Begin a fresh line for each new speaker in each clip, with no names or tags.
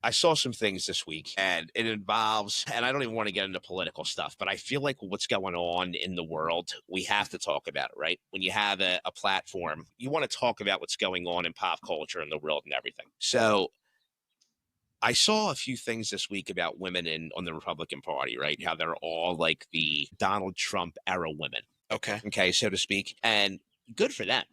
I saw some things this week and it involves, and I don't even want to get into political stuff, but I feel like what's going on in the world, we have to talk about it, right? When you have a platform, you want to talk about what's going on in pop culture and the world and everything. So I saw a few things this week about women on the Republican Party, right? How they're all like the Donald Trump era women. Okay, so to speak. And good for them.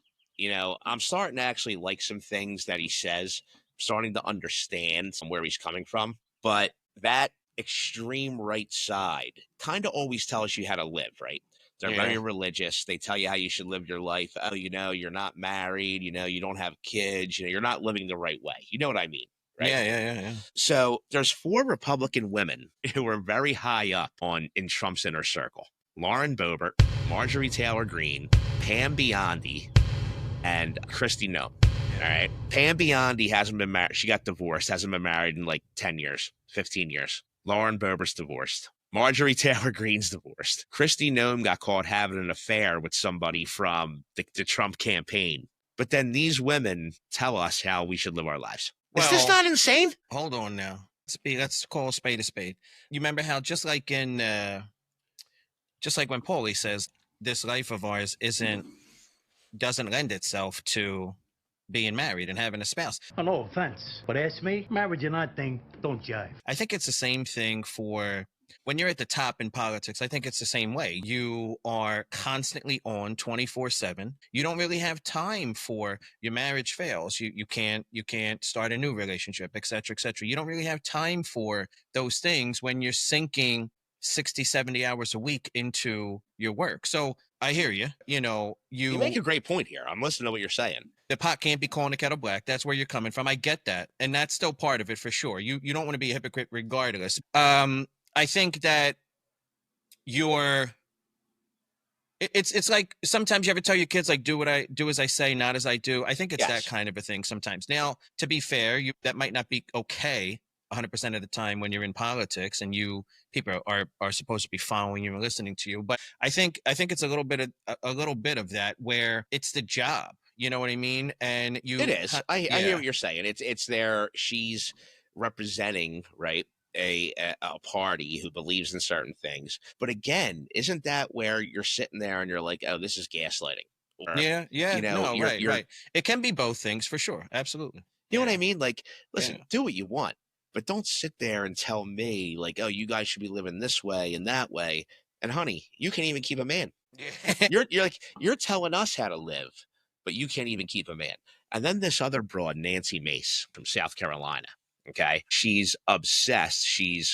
I'm starting to actually like some things that he says, starting to understand where he's coming from. But that extreme right side kind of always tells you how to live, right? They're very religious. They tell you how you should live your life. Oh, you're not married, you don't have kids, you're not living the right way. You know what I mean? Right?
Yeah.
So there's 4 Republican women who are very high up in Trump's inner circle. Lauren Boebert, Marjorie Taylor Greene, Pam Bondi, and Kristi Noem. All right. Pam Bondi hasn't been married. She got divorced, hasn't been married in like 10 years, 15 years. Lauren Boebert's divorced. Marjorie Taylor Greene's divorced. Kristi Noem got caught having an affair with somebody from the Trump campaign. But then these women tell us how we should live our lives. Is this not insane?
Hold on now. Let's call a spade a spade. You remember how just like when Paulie says this life of ours doesn't lend itself to being married and having a spouse.
Oh, no offense, but ask me, marriage and I think don't jive.
I think it's the same thing for when you're at the top in politics. I think it's the same way. You are constantly on 24/7. You don't really have time for your marriage fails. You can't start a new relationship, et cetera, et cetera. You don't really have time for those things when you're sinking 60, 70 hours a week into your work. So I hear you. You
make a great point here. I'm listening to what you're saying.
The pot can't be calling the kettle black. That's where you're coming from. I get that. And that's still part of it for sure. You don't want to be a hypocrite regardless. I think that it's like sometimes you ever tell your kids, like, do as I say, not as I do. I think it's that kind of a thing sometimes. Now, to be fair, that might not be okay 100% of the time when you're in politics and people are supposed to be following you and listening to you. But I think it's a little bit of that where it's the job. You know what I mean? And it
is. I hear what you're saying. It's there. She's representing, right, a party who believes in certain things. But again, isn't that where you're sitting there and you're like, oh, this is gaslighting? Or,
right. It can be both things for sure. Absolutely.
You know what I mean? Like, listen, do what you want, but don't sit there and tell me like, oh, you guys should be living this way and that way. And honey, you can't even keep a man. You're telling us how to live, but you can't even keep a man. And then this other broad, Nancy Mace from South Carolina. Okay. She's obsessed.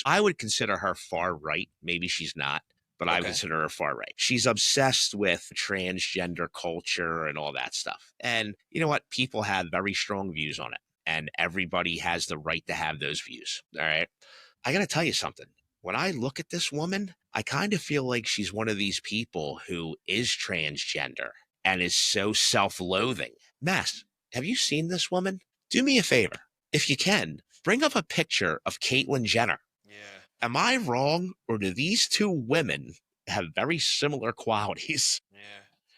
I would consider her far right. Maybe she's not, but I would consider her far right. She's obsessed with transgender culture and all that stuff. And you know what? People have very strong views on it, and everybody has the right to have those views. All right. I got to tell you something. When I look at this woman, I kind of feel like she's one of these people who is transgender and is so self-loathing. Mass, have you seen this woman? Do me a favor. If you can, bring up a picture of Caitlyn Jenner.
Yeah.
Am I wrong, or do these two women have very similar qualities?
Yeah.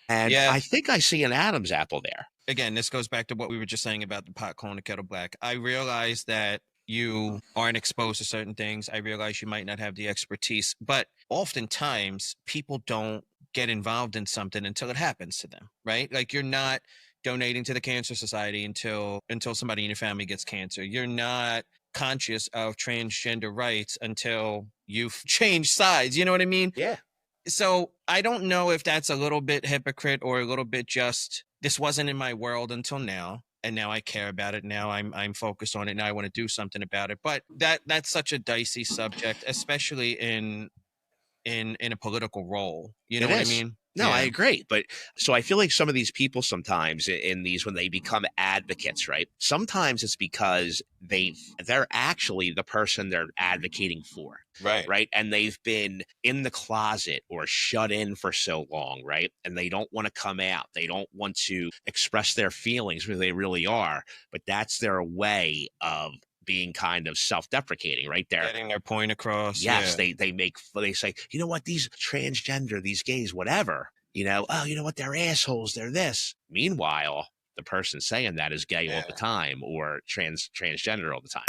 And I think I see an Adam's apple there.
Again, this goes back to what we were just saying about the pot calling the kettle black. I realize that you aren't exposed to certain things. I realize you might not have the expertise, but oftentimes people don't get involved in something until it happens to them, right? Like you're not donating to the Cancer Society until somebody in your family gets cancer. You're not conscious of transgender rights until you've changed sides. You know what I mean?
Yeah.
So I don't know if that's a little bit hypocrite or a little bit just, this wasn't in my world until now, and now I care about it. Now I'm focused on it. Now I want to do something about it. But that's such a dicey subject, especially in a political role. You know what I mean?
No, I agree. But so I feel like some of these people sometimes in these, when they become advocates, right? Sometimes it's because they're actually the person they're advocating for.
Right.
Right. And they've been in the closet or shut in for so long. Right. And they don't want to come out. They don't want to express their feelings who they really are. But that's their way of being kind of self-deprecating, right? They're
getting their point across.
Yes, they say, you know what, these transgender, these gays, whatever, oh, you know what, they're assholes, they're this. Meanwhile, the person saying that is gay all the time or transgender all the time.